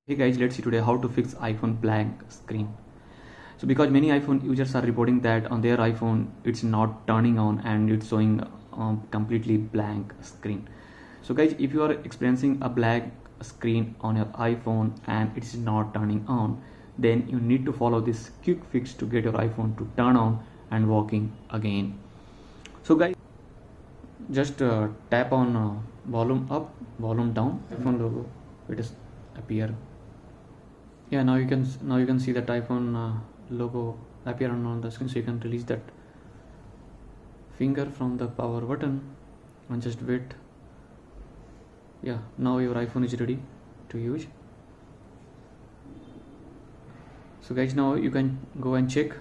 Hey guys, let's see today how to fix iPhone blank screen. So because many iPhone users are reporting that on their iPhone it's not turning on and it's showing completely blank screen. So guys, if you are experiencing a blank screen on your iPhone and it's not turning on, then you need to follow this quick fix to get your iPhone to turn on and working again. So guys, just tap on volume up, volume down, iPhone logo, it is appear. Yeah, now you can see that iPhone logo appear on the screen, so you can release that finger from the power button and just wait. Yeah, now your iPhone is ready to use. So guys, now you can go and check.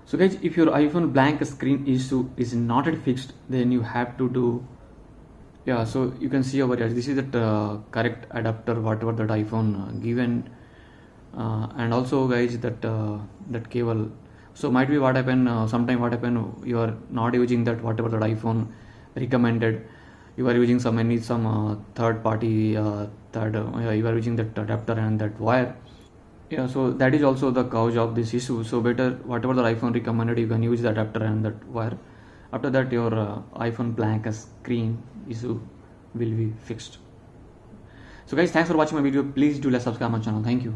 So guys, if your iPhone blank screen issue is not yet fixed, then you have to do, yeah, so you can see over here, this is the correct adapter whatever that iPhone given. And also guys, that cable, so might be what happen, sometime what happen, you are not using that whatever that iPhone recommended, you are using some third party you are using that adapter and that wire. Yeah, so that is also the cause of this issue. So better whatever the iPhone recommended, you can use the adapter and that wire. After that your iPhone blank screen issue will be fixed. So guys, thanks for watching my video. Please do subscribe my channel. Thank you.